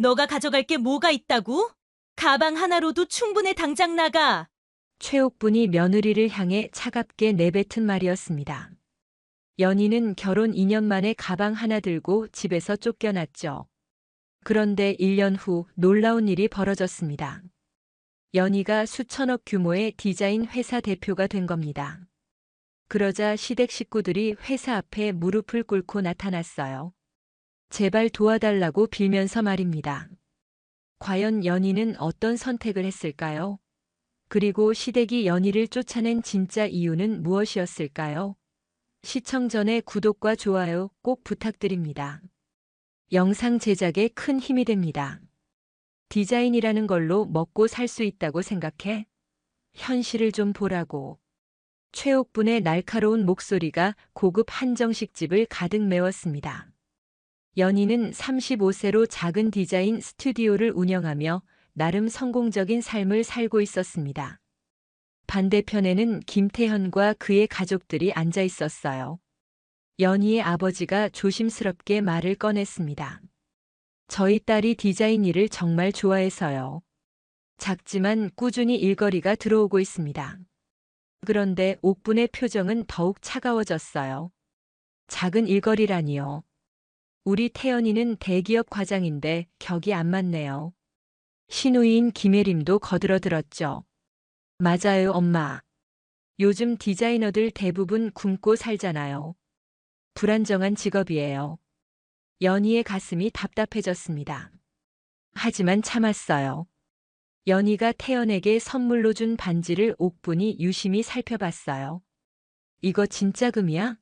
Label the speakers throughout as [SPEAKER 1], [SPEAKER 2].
[SPEAKER 1] 너가 가져갈 게 뭐가 있다고? 가방 하나로도 충분해 당장 나가.
[SPEAKER 2] 최옥분이 며느리를 향해 차갑게 내뱉은 말이었습니다. 연희는 결혼 2년 만에 가방 하나 들고 집에서 쫓겨났죠. 그런데 1년 후 놀라운 일이 벌어졌습니다. 연희가 수천억 규모의 디자인 회사 대표가 된 겁니다. 그러자 시댁 식구들이 회사 앞에 무릎을 꿇고 나타났어요. 제발 도와달라고 빌면서 말입니다. 과연 연희는 어떤 선택을 했을까요? 그리고 시댁이 연희를 쫓아낸 진짜 이유는 무엇이었을까요? 시청 전에 구독과 좋아요 꼭 부탁드립니다. 영상 제작에 큰 힘이 됩니다. 디자인이라는 걸로 먹고 살 수 있다고 생각해? 현실을 좀 보라고. 최옥분의 날카로운 목소리가 고급 한정식집을 가득 메웠습니다. 연희는 35세로 작은 디자인 스튜디오를 운영하며 나름 성공적인 삶을 살고 있었습니다. 반대편에는 김태현과 그의 가족들이 앉아 있었어요. 연희의 아버지가 조심스럽게 말을 꺼냈습니다. 저희 딸이 디자인 일을 정말 좋아해서요. 작지만 꾸준히 일거리가 들어오고 있습니다. 그런데 옥분의 표정은 더욱 차가워졌어요. 작은 일거리라니요. 우리 태연이는 대기업 과장인데 격이 안 맞네요. 시누이인 김혜림도 거들어들었죠. 맞아요, 엄마. 요즘 디자이너들 대부분 굶고 살잖아요. 불안정한 직업이에요. 연희의 가슴이 답답해졌습니다. 하지만 참았어요. 연희가 태연에게 선물로 준 반지를 옥분이 유심히 살펴봤어요. 이거 진짜 금이야?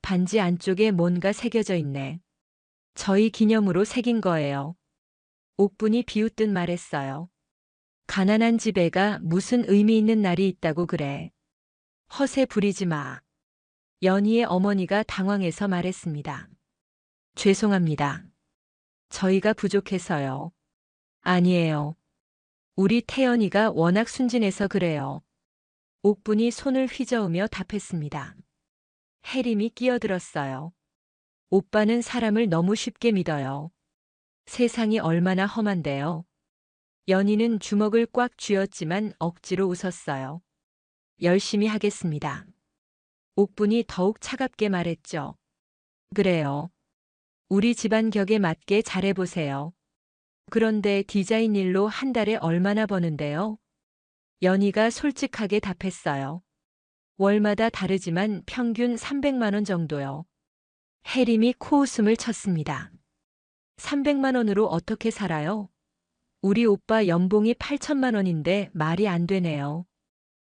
[SPEAKER 2] 반지 안쪽에 뭔가 새겨져 있네. 저희 기념으로 새긴 거예요. 옥분이 비웃듯 말했어요. 가난한 집애가 무슨 의미 있는 날이 있다고 그래. 허세 부리지 마. 연희의 어머니가 당황해서 말했습니다. 죄송합니다. 저희가 부족해서요. 아니에요. 우리 태연이가 워낙 순진해서 그래요. 옥분이 손을 휘저으며 답했습니다. 혜림이 끼어들었어요. 오빠는 사람을 너무 쉽게 믿어요. 세상이 얼마나 험한데요. 연희는 주먹을 꽉 쥐었지만 억지로 웃었어요. 열심히 하겠습니다. 옥분이 더욱 차갑게 말했죠. 그래요. 우리 집안 격에 맞게 잘해보세요. 그런데 디자인 일로 한 달에 얼마나 버는데요? 연희가 솔직하게 답했어요. 월마다 다르지만 평균 300만 원 정도요. 혜림이 코웃음을 쳤습니다. 300만 원으로 어떻게 살아요? 우리 오빠 연봉이 8천만 원인데 말이 안 되네요.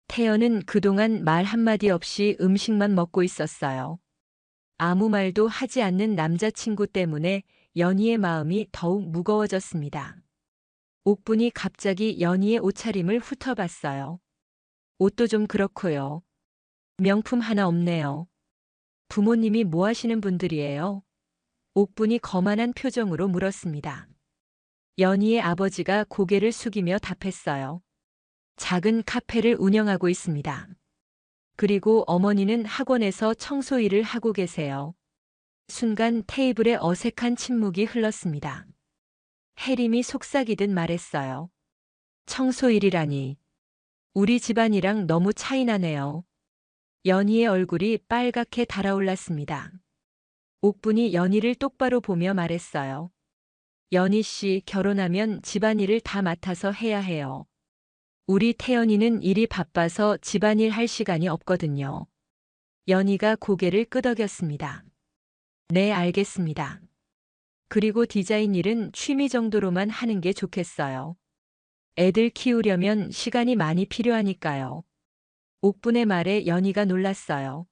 [SPEAKER 2] 태연은 그동안 말 한마디 없이 음식만 먹고 있었어요. 아무 말도 하지 않는 남자친구 때문에 연희의 마음이 더욱 무거워졌습니다. 옥분이 갑자기 연희의 옷차림을 훑어봤어요. 옷도 좀 그렇고요. 명품 하나 없네요. 부모님이 뭐 하시는 분들이에요? 옥분이 거만한 표정으로 물었습니다. 연희의 아버지가 고개를 숙이며 답했어요. 작은 카페를 운영하고 있습니다. 그리고 어머니는 학원에서 청소 일을 하고 계세요. 순간 테이블에 어색한 침묵이 흘렀습니다. 혜림이 속삭이듯 말했어요. 청소 일이라니. 우리 집안이랑 너무 차이 나네요. 연희의 얼굴이 빨갛게 달아올랐습니다. 옥분이 연희를 똑바로 보며 말했어요. 연희 씨 결혼하면 집안일을 다 맡아서 해야 해요. 우리 태연이는 일이 바빠서 집안일 할 시간이 없거든요. 연희가 고개를 끄덕였습니다. 네, 알겠습니다. 그리고 디자인 일은 취미 정도로만 하는 게 좋겠어요. 애들 키우려면 시간이 많이 필요하니까요. 옥분의 말에 연희가 놀랐어요.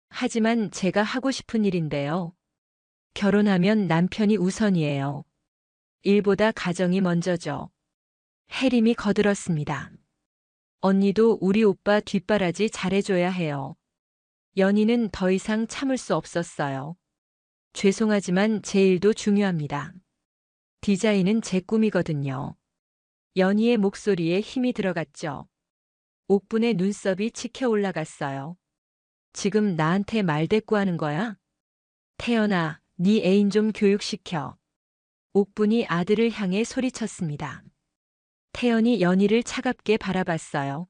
[SPEAKER 2] 하지만 제가 하고 싶은 일인데요. 결혼하면 남편이 우선이에요. 일보다 가정이 먼저죠. 혜림이 거들었습니다. 언니도 우리 오빠 뒷바라지 잘해줘야 해요. 연희는 더 이상 참을 수 없었어요. 죄송하지만 제 일도 중요합니다. 디자인은 제 꿈이거든요. 연희의 목소리에 힘이 들어갔죠. 옥분의 눈썹이 치켜 올라갔어요. 지금 나한테 말대꾸하는 거야? 태연아, 네 애인 좀 교육시켜. 옥분이 아들을 향해 소리쳤습니다. 태연이 연희를 차갑게 바라봤어요.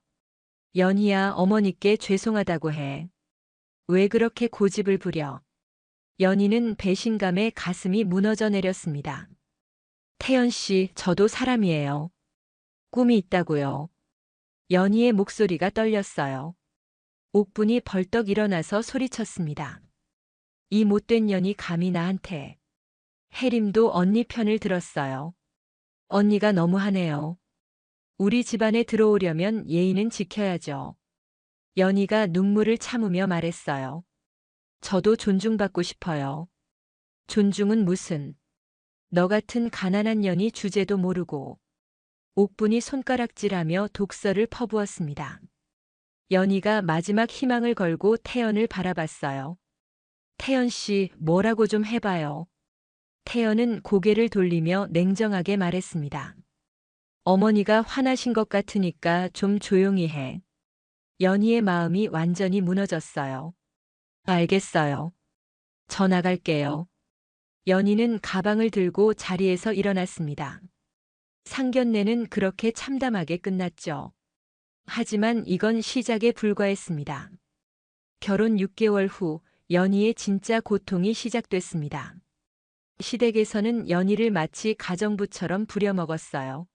[SPEAKER 2] 연희야, 어머니께 죄송하다고 해. 왜 그렇게 고집을 부려? 연희는 배신감에 가슴이 무너져 내렸습니다. 태연 씨, 저도 사람이에요. 꿈이 있다고요. 연희의 목소리가 떨렸어요. 옥분이 벌떡 일어나서 소리쳤습니다. 이 못된 년이 감히 나한테. 혜림도 언니 편을 들었어요. 언니가 너무하네요. 우리 집안에 들어오려면 예의는 지켜야죠. 연희가 눈물을 참으며 말했어요. 저도 존중받고 싶어요. 존중은 무슨. 너 같은 가난한 년이 주제도 모르고. 옥분이 손가락질하며 독서를 퍼부었습니다. 연희가 마지막 희망을 걸고 태연을 바라봤어요. 태연 씨, 뭐라고 좀 해봐요. 태연은 고개를 돌리며 냉정하게 말했습니다. 어머니가 화나신 것 같으니까 좀 조용히 해. 연희의 마음이 완전히 무너졌어요. 알겠어요. 저 나갈게요. 연희는 가방을 들고 자리에서 일어났습니다. 상견례는 그렇게 참담하게 끝났죠. 하지만 이건 시작에 불과했습니다. 결혼 6개월 후 연희의 진짜 고통이 시작됐습니다. 시댁에서는 연희를 마치 가정부처럼 부려먹었어요.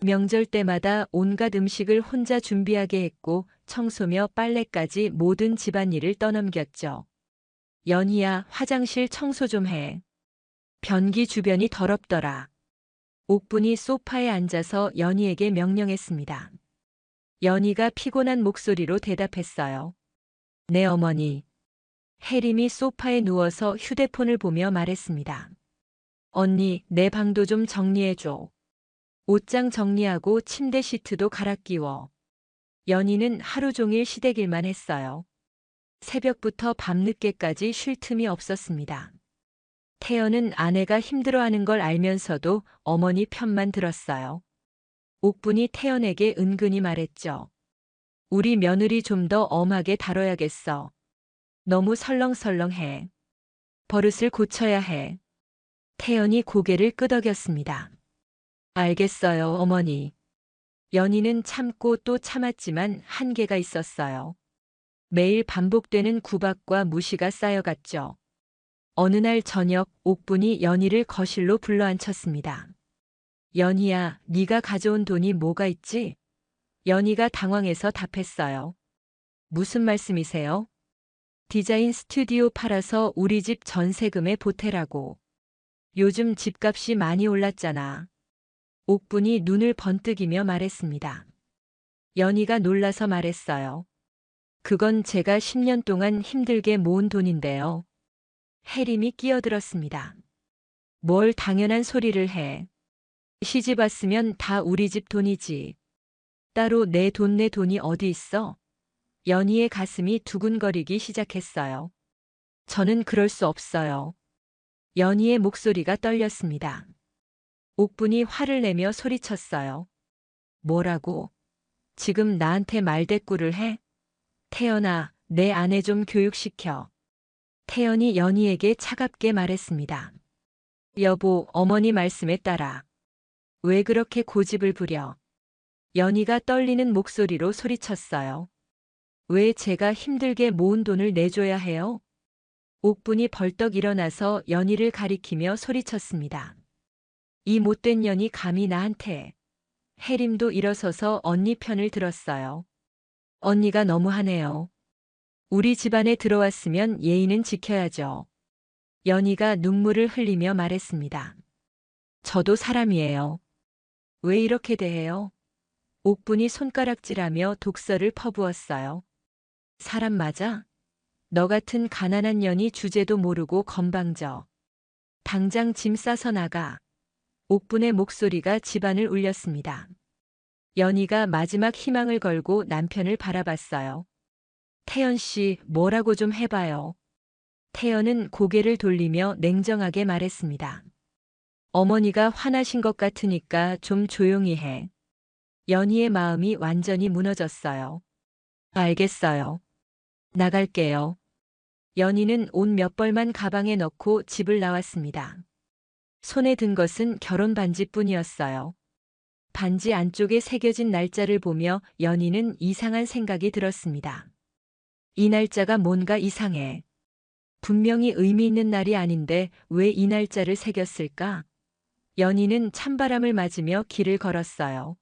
[SPEAKER 2] 명절 때마다 온갖 음식을 혼자 준비하게 했고 청소며 빨래까지 모든 집안일을 떠넘겼죠. 연희야, 화장실 청소 좀 해. 변기 주변이 더럽더라. 옥분이 소파에 앉아서 연희에게 명령했습니다. 연희가 피곤한 목소리로 대답했어요. 네, 어머니. 혜림이 소파에 누워서 휴대폰을 보며 말했습니다. 언니, 내 방도 좀 정리해줘. 옷장 정리하고 침대 시트도 갈아 끼워. 연희는 하루 종일 시댁일만 했어요. 새벽부터 밤늦게까지 쉴 틈이 없었습니다. 태연은 아내가 힘들어하는 걸 알면서도 어머니 편만 들었어요. 옥분이 태연에게 은근히 말했죠. 우리 며느리 좀 더 엄하게 다뤄야겠어. 너무 설렁설렁해. 버릇을 고쳐야 해. 태연이 고개를 끄덕였습니다. 알겠어요, 어머니. 연희는 참고 또 참았지만 한계가 있었어요. 매일 반복되는 구박과 무시가 쌓여갔죠. 어느 날 저녁 옥분이 연희를 거실로 불러앉혔습니다. 연희야, 네가 가져온 돈이 뭐가 있지? 연희가 당황해서 답했어요. 무슨 말씀이세요? 디자인 스튜디오 팔아서 우리 집 전세금에 보태라고. 요즘 집값이 많이 올랐잖아. 옥분이 눈을 번뜩이며 말했습니다. 연희가 놀라서 말했어요. 그건 제가 10년 동안 힘들게 모은 돈인데요. 혜림이 끼어들었습니다. 뭘 당연한 소리를 해. 시집 왔으면 다 우리 집 돈이지. 따로 내 돈이 어디 있어? 연희의 가슴이 두근거리기 시작했어요. 저는 그럴 수 없어요. 연희의 목소리가 떨렸습니다. 옥분이 화를 내며 소리쳤어요. 뭐라고? 지금 나한테 말대꾸를 해? 태연아, 내 아내 좀 교육시켜. 태연이 연희에게 차갑게 말했습니다. 여보, 어머니 말씀에 따라. 왜 그렇게 고집을 부려? 연희가 떨리는 목소리로 소리쳤어요. 왜 제가 힘들게 모은 돈을 내줘야 해요? 옥분이 벌떡 일어나서 연희를 가리키며 소리쳤습니다. 이 못된 년이 감히 나한테. 혜림도 일어서서 언니 편을 들었어요. 언니가 너무하네요. 우리 집안에 들어왔으면 예의는 지켜야죠. 연희가 눈물을 흘리며 말했습니다. 저도 사람이에요. 왜 이렇게 대해요? 옥분이 손가락질하며 독서를 퍼부었어요. 사람 맞아? 너 같은 가난한 년이 주제도 모르고 건방져. 당장 짐 싸서 나가. 옥분의 목소리가 집안을 울렸습니다. 연희가 마지막 희망을 걸고 남편을 바라봤어요. 태연 씨, 뭐라고 좀 해봐요. 태연은 고개를 돌리며 냉정하게 말했습니다. 어머니가 화나신 것 같으니까 좀 조용히 해. 연희의 마음이 완전히 무너졌어요. 알겠어요. 나갈게요. 연희는 옷 몇 벌만 가방에 넣고 집을 나왔습니다. 손에 든 것은 결혼 반지뿐이었어요. 반지 안쪽에 새겨진 날짜를 보며 연희는 이상한 생각이 들었습니다. 이 날짜가 뭔가 이상해. 분명히 의미 있는 날이 아닌데 왜 이 날짜를 새겼을까? 연희는 찬바람을 맞으며 길을 걸었어요.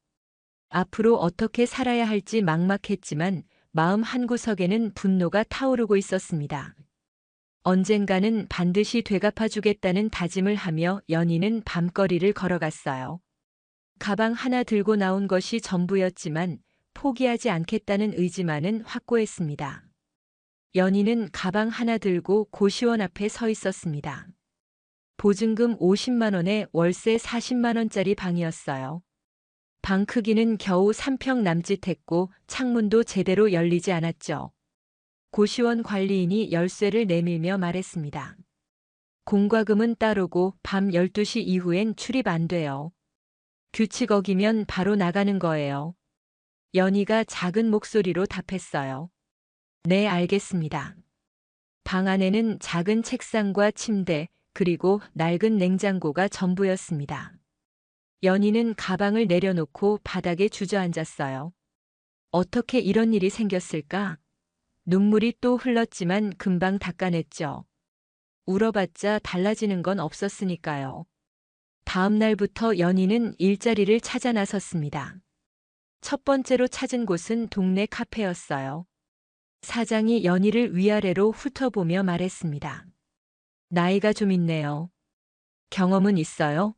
[SPEAKER 2] 앞으로 어떻게 살아야 할지 막막했지만 마음 한구석에는 분노가 타오르고 있었습니다. 언젠가는 반드시 되갚아주겠다는 다짐을 하며 연희는 밤거리를 걸어갔어요. 가방 하나 들고 나온 것이 전부였지만 포기하지 않겠다는 의지만은 확고했습니다. 연희는 가방 하나 들고 고시원 앞에 서 있었습니다. 보증금 50만 원에 월세 40만 원짜리 방이었어요. 방 크기는 겨우 3평 남짓했고 창문도 제대로 열리지 않았죠. 고시원 관리인이 열쇠를 내밀며 말했습니다. 공과금은 따르고 밤 12시 이후엔 출입 안 돼요. 규칙 어기면 바로 나가는 거예요. 연희가 작은 목소리로 답했어요. 네, 알겠습니다. 방 안에는 작은 책상과 침대, 그리고 낡은 냉장고가 전부였습니다. 연희는 가방을 내려놓고 바닥에 주저앉았어요. 어떻게 이런 일이 생겼을까? 눈물이 또 흘렀지만 금방 닦아냈죠. 울어봤자 달라지는 건 없었으니까요. 다음 날부터 연희는 일자리를 찾아 나섰습니다. 첫 번째로 찾은 곳은 동네 카페였어요. 사장이 연희를 위아래로 훑어보며 말했습니다. 나이가 좀 있네요. 경험은 있어요?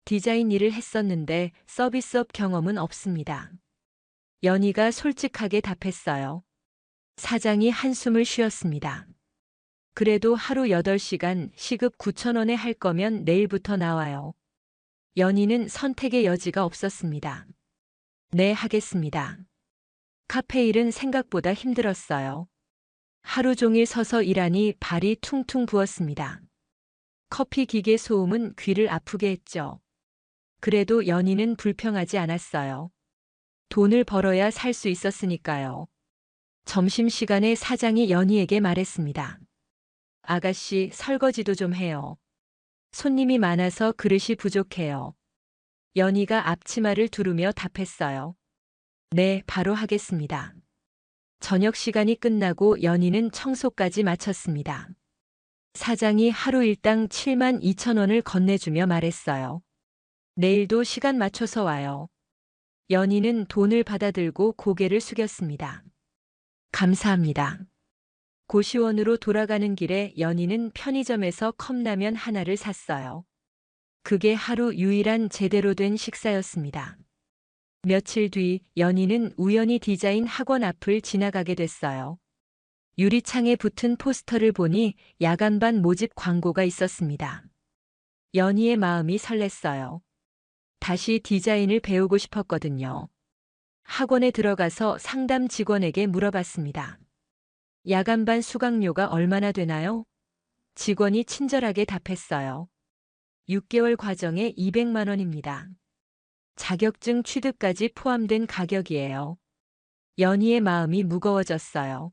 [SPEAKER 2] 디자인 일을 했었는데 서비스업 경험은 없습니다. 연희가 솔직하게 답했어요. 사장이 한숨을 쉬었습니다. 그래도 하루 8시간 시급 9천 원에 할 거면 내일부터 나와요. 연희는 선택의 여지가 없었습니다. 네, 하겠습니다. 카페 일은 생각보다 힘들었어요. 하루 종일 서서 일하니 발이 퉁퉁 부었습니다. 커피 기계 소음은 귀를 아프게 했죠. 그래도 연희는 불평하지 않았어요. 돈을 벌어야 살 수 있었으니까요. 점심시간에 사장이 연희에게 말했습니다. 아가씨, 설거지도 좀 해요. 손님이 많아서 그릇이 부족해요. 연희가 앞치마를 두르며 답했어요. 네, 바로 하겠습니다. 저녁 시간이 끝나고 연희는 청소까지 마쳤습니다. 사장이 하루 일당 7만 2천 원을 건네주며 말했어요. 내일도 시간 맞춰서 와요. 연희는 돈을 받아들고 고개를 숙였습니다. 감사합니다. 고시원으로 돌아가는 길에 연희는 편의점에서 컵라면 하나를 샀어요. 그게 하루 유일한 제대로 된 식사였습니다. 며칠 뒤 연희는 우연히 디자인 학원 앞을 지나가게 됐어요. 유리창에 붙은 포스터를 보니 야간반 모집 광고가 있었습니다. 연희의 마음이 설렜어요. 다시 디자인을 배우고 싶었거든요. 학원에 들어가서 상담 직원에게 물어봤습니다. 야간반 수강료가 얼마나 되나요? 직원이 친절하게 답했어요. 6개월 과정에 200만 원입니다. 자격증 취득까지 포함된 가격이에요. 연희의 마음이 무거워졌어요.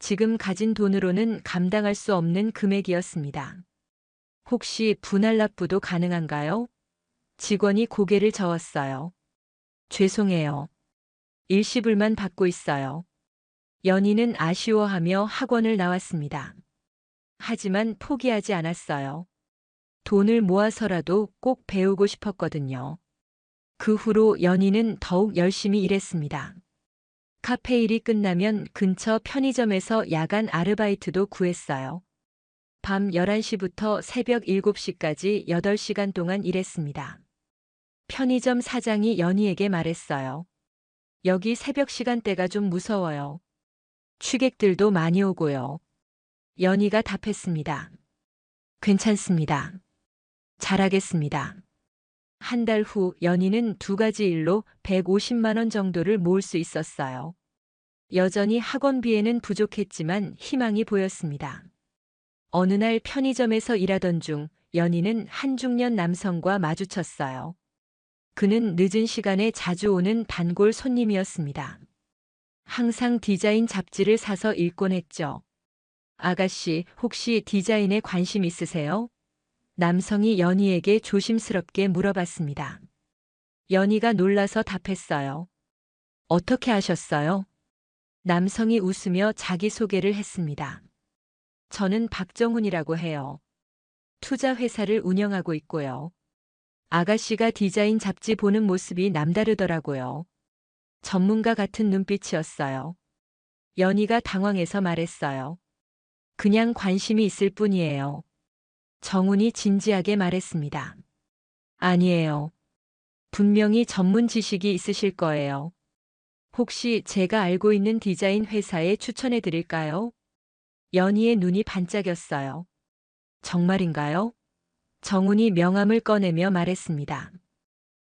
[SPEAKER 2] 지금 가진 돈으로는 감당할 수 없는 금액이었습니다. 혹시 분할 납부도 가능한가요? 직원이 고개를 저었어요. 죄송해요. 일시불만 받고 있어요. 연희는 아쉬워하며 학원을 나왔습니다. 하지만 포기하지 않았어요. 돈을 모아서라도 꼭 배우고 싶었거든요. 그 후로 연희는 더욱 열심히 일했습니다. 카페 일이 끝나면 근처 편의점에서 야간 아르바이트도 구했어요. 밤 11시부터 새벽 7시까지 8시간 동안 일했습니다. 편의점 사장이 연희에게 말했어요. 여기 새벽 시간대가 좀 무서워요. 취객들도 많이 오고요. 연희가 답했습니다. 괜찮습니다. 잘하겠습니다. 한 달 후 연희는 2가지 일로 150만 원 정도를 모을 수 있었어요. 여전히 학원비에는 부족했지만 희망이 보였습니다. 어느 날 편의점에서 일하던 중 연희는 한 중년 남성과 마주쳤어요. 그는 늦은 시간에 자주 오는 단골 손님이었습니다. 항상 디자인 잡지를 사서 읽곤 했죠. 아가씨, 혹시 디자인에 관심 있으세요? 남성이 연희에게 조심스럽게 물어봤습니다. 연희가 놀라서 답했어요. 어떻게 아셨어요? 남성이 웃으며 자기소개를 했습니다. 저는 박정훈이라고 해요. 투자 회사를 운영하고 있고요. 아가씨가 디자인 잡지 보는 모습이 남다르더라고요. 전문가 같은 눈빛이었어요. 연희가 당황해서 말했어요. 그냥 관심이 있을 뿐이에요. 정훈이 진지하게 말했습니다. 아니에요. 분명히 전문 지식이 있으실 거예요. 혹시 제가 알고 있는 디자인 회사에 추천해 드릴까요? 연희의 눈이 반짝였어요. 정말인가요? 정훈이 명함을 꺼내며 말했습니다.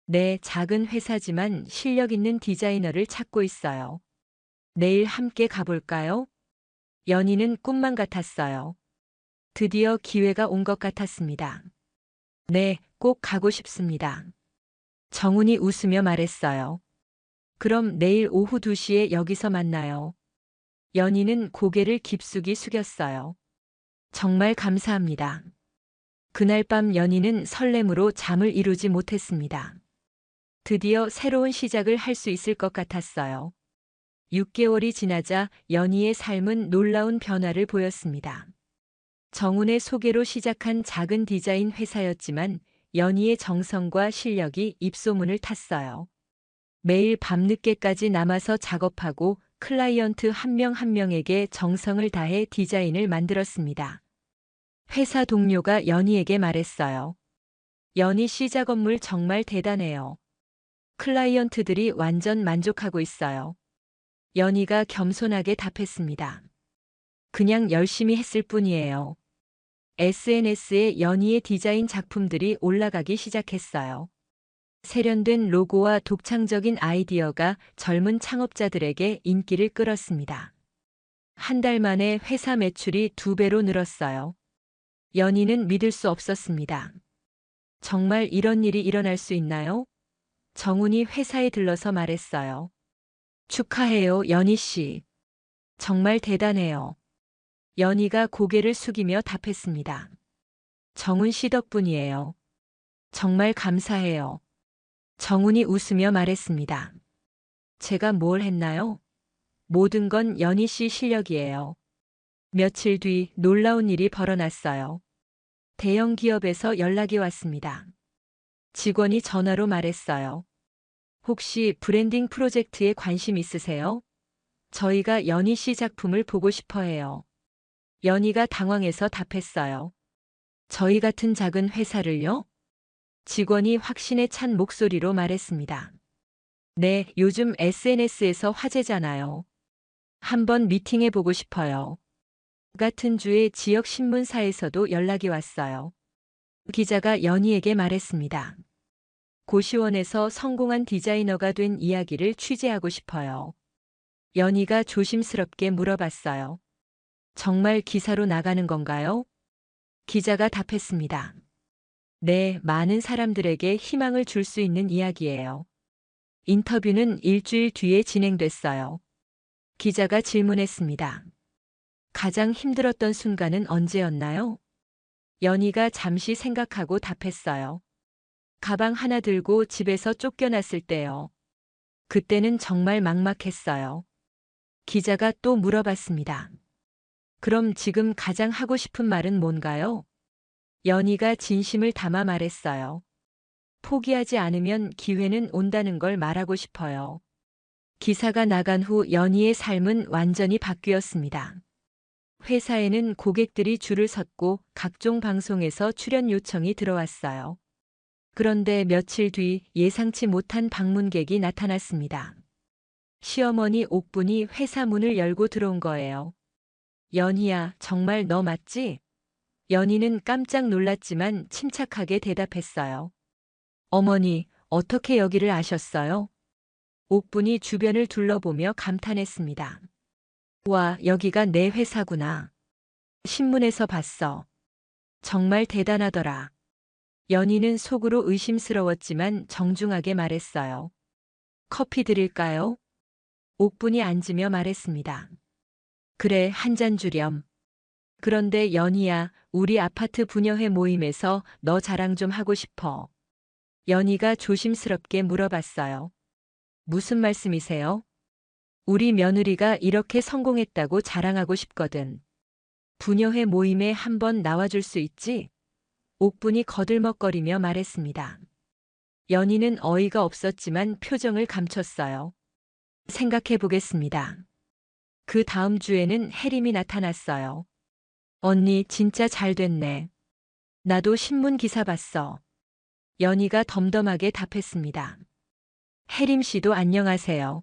[SPEAKER 2] 네, 작은 회사지만 실력 있는 디자이너를 찾고 있어요. 내일 함께 가볼까요? 연희는 꿈만 같았어요. 드디어 기회가 온 것 같았습니다. 네, 꼭 가고 싶습니다. 정훈이 웃으며 말했어요. 그럼 내일 오후 2시에 여기서 만나요. 연희는 고개를 깊숙이 숙였어요. 정말 감사합니다. 그날 밤 연희는 설렘으로 잠을 이루지 못했습니다. 드디어 새로운 시작을 할 수 있을 것 같았어요. 6개월이 지나자 연희의 삶은 놀라운 변화를 보였습니다. 정훈의 소개로 시작한 작은 디자인 회사였지만 연희의 정성과 실력이 입소문을 탔어요. 매일 밤늦게까지 남아서 작업하고 클라이언트 한 명 한 명에게 정성을 다해 디자인을 만들었습니다. 회사 동료가 연희에게 말했어요. 연희 씨 작업물 정말 대단해요. 클라이언트들이 완전 만족하고 있어요. 연희가 겸손하게 답했습니다. 그냥 열심히 했을 뿐이에요. SNS에 연희의 디자인 작품들이 올라가기 시작했어요. 세련된 로고와 독창적인 아이디어가 젊은 창업자들에게 인기를 끌었습니다. 한 달 만에 회사 매출이 2배로 늘었어요. 연희는 믿을 수 없었습니다. 정말 이런 일이 일어날 수 있나요? 정훈이 회사에 들러서 말했어요. 축하해요, 연희 씨. 정말 대단해요. 연희가 고개를 숙이며 답했습니다. 정훈 씨 덕분이에요. 정말 감사해요. 정훈이 웃으며 말했습니다. 제가 뭘 했나요? 모든 건 연희 씨 실력이에요. 며칠 뒤 놀라운 일이 벌어났어요. 대형 기업에서 연락이 왔습니다. 직원이 전화로 말했어요. 혹시 브랜딩 프로젝트에 관심 있으세요? 저희가 연희 씨 작품을 보고 싶어 해요. 연희가 당황해서 답했어요. 저희 같은 작은 회사를요? 직원이 확신에 찬 목소리로 말했습니다. 네, 요즘 SNS에서 화제잖아요. 한번 미팅해 보고 싶어요. 같은 주의 지역 신문사에서도 연락이 왔어요. 기자가 연희에게 말했습니다. 고시원에서 성공한 디자이너가 된 이야기를 취재하고 싶어요. 연희가 조심스럽게 물어봤어요. 정말 기사로 나가는 건가요? 기자가 답했습니다. 네, 많은 사람들에게 희망을 줄 수 있는 이야기예요. 인터뷰는 일주일 뒤에 진행됐어요. 기자가 질문했습니다. 가장 힘들었던 순간은 언제였나요? 연희가 잠시 생각하고 답했어요. 가방 하나 들고 집에서 쫓겨났을 때요. 그때는 정말 막막했어요. 기자가 또 물어봤습니다. 그럼 지금 가장 하고 싶은 말은 뭔가요? 연희가 진심을 담아 말했어요. 포기하지 않으면 기회는 온다는 걸 말하고 싶어요. 기사가 나간 후 연희의 삶은 완전히 바뀌었습니다. 회사에는 고객들이 줄을 섰고 각종 방송에서 출연 요청이 들어왔어요. 그런데 며칠 뒤 예상치 못한 방문객이 나타났습니다. 시어머니 옥분이 회사 문을 열고 들어온 거예요. 연희야, 정말 너 맞지? 연희는 깜짝 놀랐지만 침착하게 대답했어요. 어머니, 어떻게 여기를 아셨어요? 옥분이 주변을 둘러보며 감탄했습니다. 와, 여기가 내 회사구나. 신문에서 봤어. 정말 대단하더라. 연희는 속으로 의심스러웠지만 정중하게 말했어요. 커피 드릴까요? 옥분이 앉으며 말했습니다. 그래, 한 잔 주렴. 그런데 연희야, 우리 아파트 분여회 모임에서 너 자랑 좀 하고 싶어. 연희가 조심스럽게 물어봤어요. 무슨 말씀이세요? 우리 며느리가 이렇게 성공했다고 자랑하고 싶거든. 분여회 모임에 한번 나와줄 수 있지? 옥분이 거들먹거리며 말했습니다. 연희는 어이가 없었지만 표정을 감췄어요. 생각해 보겠습니다. 그 다음 주에는 혜림이 나타났어요. 언니 진짜 잘 됐네. 나도 신문 기사 봤어. 연희가 덤덤하게 답했습니다. 혜림 씨도 안녕하세요.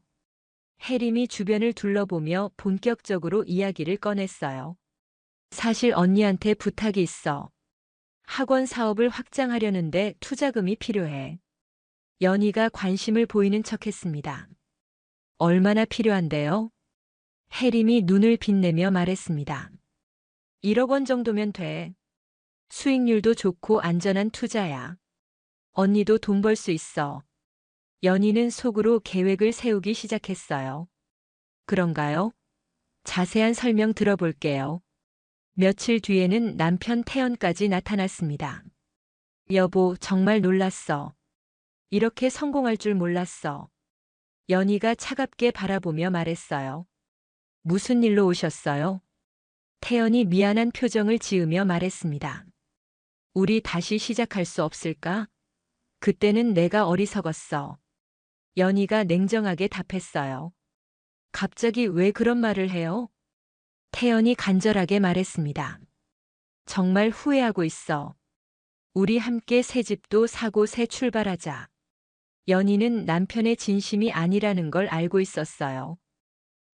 [SPEAKER 2] 혜림이 주변을 둘러보며 본격적으로 이야기를 꺼냈어요. 사실 언니한테 부탁이 있어. 학원 사업을 확장하려는데 투자금이 필요해. 연희가 관심을 보이는 척했습니다. 얼마나 필요한데요? 혜림이 눈을 빛내며 말했습니다. 1억 원 정도면 돼. 수익률도 좋고 안전한 투자야. 언니도 돈 벌 수 있어. 연희는 속으로 계획을 세우기 시작했어요. 그런가요? 자세한 설명 들어볼게요. 며칠 뒤에는 남편 태연까지 나타났습니다. 여보, 정말 놀랐어. 이렇게 성공할 줄 몰랐어. 연희가 차갑게 바라보며 말했어요. 무슨 일로 오셨어요? 태연이 미안한 표정을 지으며 말했습니다. 우리 다시 시작할 수 없을까? 그때는 내가 어리석었어. 연희가 냉정하게 답했어요. 갑자기 왜 그런 말을 해요? 태연이 간절하게 말했습니다. 정말 후회하고 있어. 우리 함께 새 집도 사고 새 출발하자. 연희는 남편의 진심이 아니라는 걸 알고 있었어요.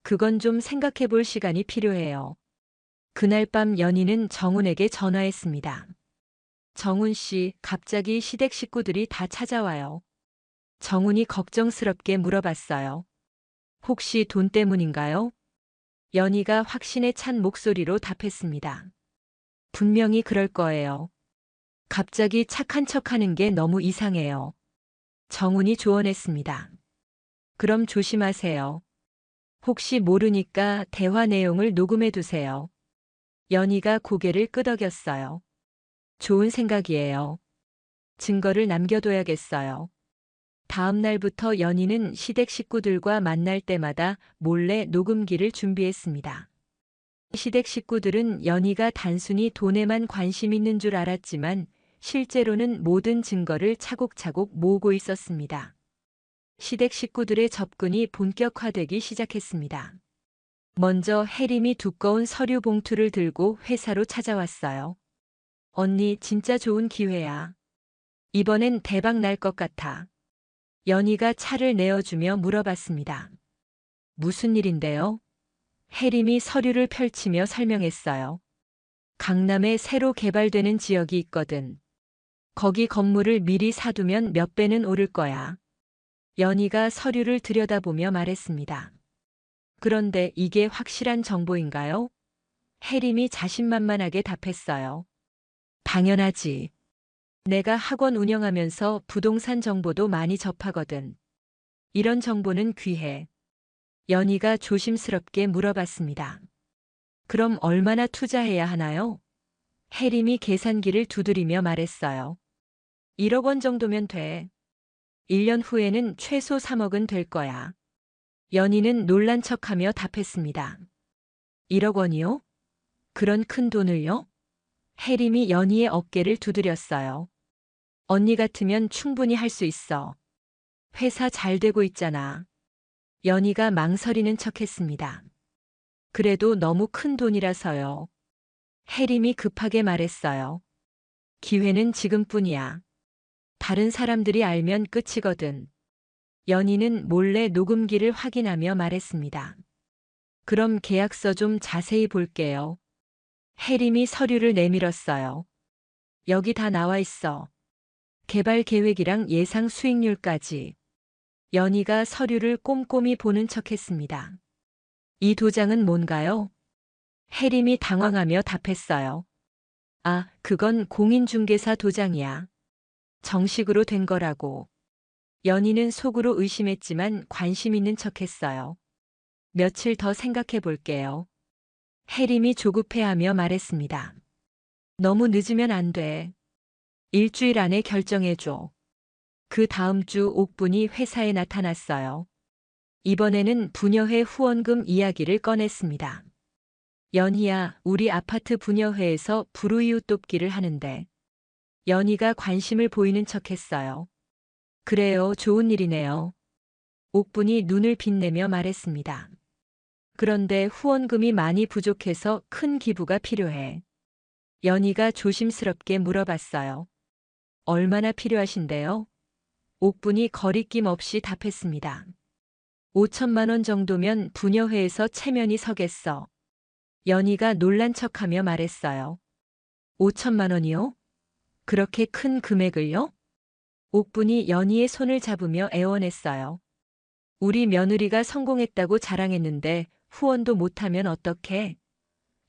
[SPEAKER 2] 그건 좀 생각해 볼 시간이 필요해요. 그날 밤 연희는 정훈에게 전화했습니다. 정훈 씨, 갑자기 시댁 식구들이 다 찾아와요. 정훈이 걱정스럽게 물어봤어요. 혹시 돈 때문인가요? 연희가 확신에 찬 목소리로 답했습니다. 분명히 그럴 거예요. 갑자기 착한 척하는 게 너무 이상해요. 정훈이 조언했습니다. 그럼 조심하세요. 혹시 모르니까 대화 내용을 녹음해 두세요. 연희가 고개를 끄덕였어요. 좋은 생각이에요. 증거를 남겨둬야겠어요. 다음 날부터 연희는 시댁 식구들과 만날 때마다 몰래 녹음기를 준비했습니다. 시댁 식구들은 연희가 단순히 돈에만 관심 있는 줄 알았지만 실제로는 모든 증거를 차곡차곡 모으고 있었습니다. 시댁 식구들의 접근이 본격화되기 시작했습니다. 먼저 혜림이 두꺼운 서류 봉투를 들고 회사로 찾아왔어요. 언니, 진짜 좋은 기회야. 이번엔 대박 날 것 같아. 연희가 차를 내어주며 물어봤습니다. 무슨 일인데요? 혜림이 서류를 펼치며 설명했어요. 강남에 새로 개발되는 지역이 있거든. 거기 건물을 미리 사두면 몇 배는 오를 거야. 연희가 서류를 들여다보며 말했습니다. 그런데 이게 확실한 정보인가요? 혜림이 자신만만하게 답했어요. 당연하지. 내가 학원 운영하면서 부동산 정보도 많이 접하거든. 이런 정보는 귀해. 연희가 조심스럽게 물어봤습니다. 그럼 얼마나 투자해야 하나요? 혜림이 계산기를 두드리며 말했어요. 1억 원 정도면 돼. 1년 후에는 최소 3억은 될 거야. 연희는 놀란 척하며 답했습니다. 1억 원이요? 그런 큰 돈을요? 혜림이 연희의 어깨를 두드렸어요. 언니 같으면 충분히 할 수 있어. 회사 잘 되고 있잖아. 연희가 망설이는 척했습니다. 그래도 너무 큰 돈이라서요. 혜림이 급하게 말했어요. 기회는 지금뿐이야. 다른 사람들이 알면 끝이거든. 연희는 몰래 녹음기를 확인하며 말했습니다. 그럼 계약서 좀 자세히 볼게요. 혜림이 서류를 내밀었어요. 여기 다 나와 있어. 개발 계획이랑 예상 수익률까지. 연희가 서류를 꼼꼼히 보는 척했습니다. 이 도장은 뭔가요? 혜림이 당황하며 답했어요. 아, 그건 공인중개사 도장이야. 정식으로 된 거라고. 연희는 속으로 의심했지만 관심 있는 척했어요. 며칠 더 생각해 볼게요. 혜림이 조급해하며 말했습니다. 너무 늦으면 안 돼. 일주일 안에 결정해줘. 그 다음 주 옥분이 회사에 나타났어요. 이번에는 부녀회 후원금 이야기를 꺼냈습니다. 연희야, 우리 아파트 부녀회에서 불우이웃 돕기를 하는데. 연희가 관심을 보이는 척했어요. 그래요, 좋은 일이네요. 옥분이 눈을 빛내며 말했습니다. 그런데 후원금이 많이 부족해서 큰 기부가 필요해. 연희가 조심스럽게 물어봤어요. 얼마나 필요하신데요? 옥분이 거리낌 없이 답했습니다. 5천만 원 정도면 부녀회에서 체면이 서겠어. 연희가 놀란 척하며 말했어요. 5천만 원이요? 그렇게 큰 금액을요? 옥분이 연희의 손을 잡으며 애원했어요. 우리 며느리가 성공했다고 자랑했는데 후원도 못하면 어떡해?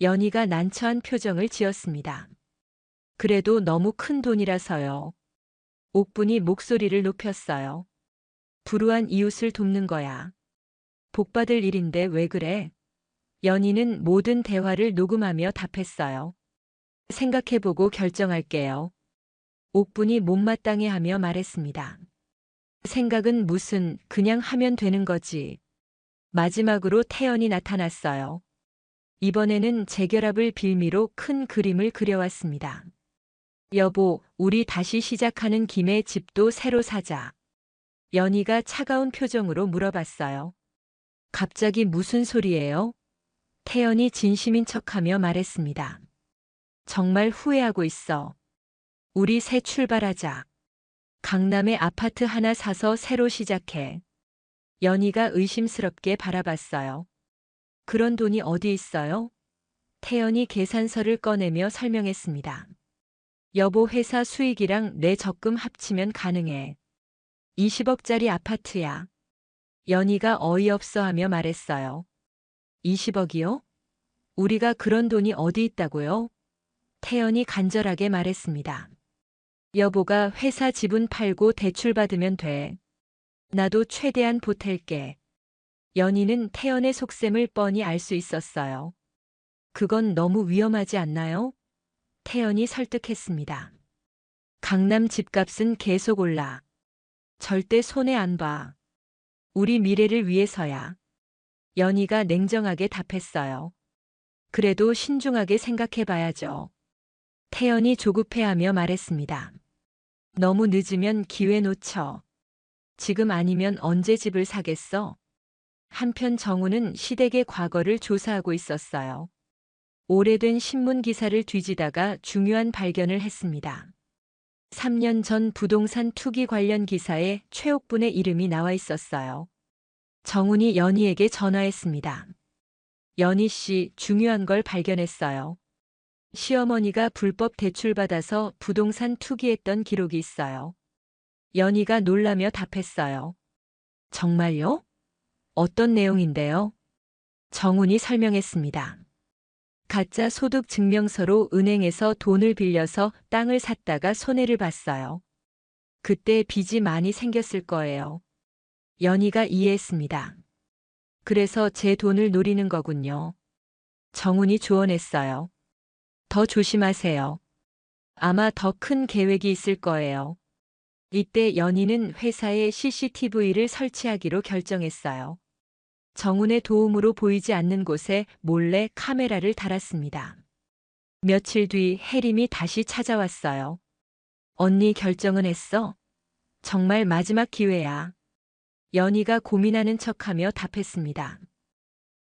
[SPEAKER 2] 연희가 난처한 표정을 지었습니다. 그래도 너무 큰 돈이라서요. 옥분이 목소리를 높였어요. 불우한 이웃을 돕는 거야. 복받을 일인데 왜 그래? 연희는 모든 대화를 녹음하며 답했어요. 생각해보고 결정할게요. 옥분이 못마땅해 하며 말했습니다. 생각은 무슨, 그냥 하면 되는 거지. 마지막으로 태연이 나타났어요. 이번에는 재결합을 빌미로 큰 그림을 그려왔습니다. 여보, 우리 다시 시작하는 김에 집도 새로 사자. 연희가 차가운 표정으로 물어봤어요. 갑자기 무슨 소리예요? 태연이 진심인 척하며 말했습니다. 정말 후회하고 있어. 우리 새 출발하자. 강남에 아파트 하나 사서 새로 시작해. 연희가 의심스럽게 바라봤어요. 그런 돈이 어디 있어요? 태연이 계산서를 꺼내며 설명했습니다. 여보, 회사 수익이랑 내 적금 합치면 가능해. 20억짜리 아파트야. 연희가 어이없어 하며 말했어요. 20억이요? 우리가 그런 돈이 어디 있다고요? 태연이 간절하게 말했습니다. 여보가 회사 지분 팔고 대출 받으면 돼. 나도 최대한 보탤게. 연희는 태연의 속셈을 뻔히 알 수 있었어요. 그건 너무 위험하지 않나요? 태연이 설득했습니다. 강남 집값은 계속 올라. 절대 손해 안 봐. 우리 미래를 위해서야. 연희가 냉정하게 답했어요. 그래도 신중하게 생각해 봐야죠. 태연이 조급해하며 말했습니다. 너무 늦으면 기회 놓쳐. 지금 아니면 언제 집을 사겠어? 한편 정우는 시댁의 과거를 조사하고 있었어요. 오래된 신문 기사를 뒤지다가 중요한 발견을 했습니다. 3년 전 부동산 투기 관련 기사에 최옥분의 이름이 나와 있었어요. 정훈이 연희에게 전화했습니다. 연희 씨, 중요한 걸 발견했어요. 시어머니가 불법 대출받아서 부동산 투기했던 기록이 있어요. 연희가 놀라며 답했어요. 정말요? 어떤 내용인데요? 정훈이 설명했습니다. 가짜 소득 증명서로 은행에서 돈을 빌려서 땅을 샀다가 손해를 봤어요. 그때 빚이 많이 생겼을 거예요. 연희가 이해했습니다. 그래서 제 돈을 노리는 거군요. 정훈이 조언했어요. 더 조심하세요. 아마 더 큰 계획이 있을 거예요. 이때 연희는 회사에 CCTV를 설치하기로 결정했어요. 정훈의 도움으로 보이지 않는 곳에 몰래 카메라를 달았습니다. 며칠 뒤 혜림이 다시 찾아왔어요. 언니, 결정은 했어? 정말 마지막 기회야. 연희가 고민하는 척하며 답했습니다.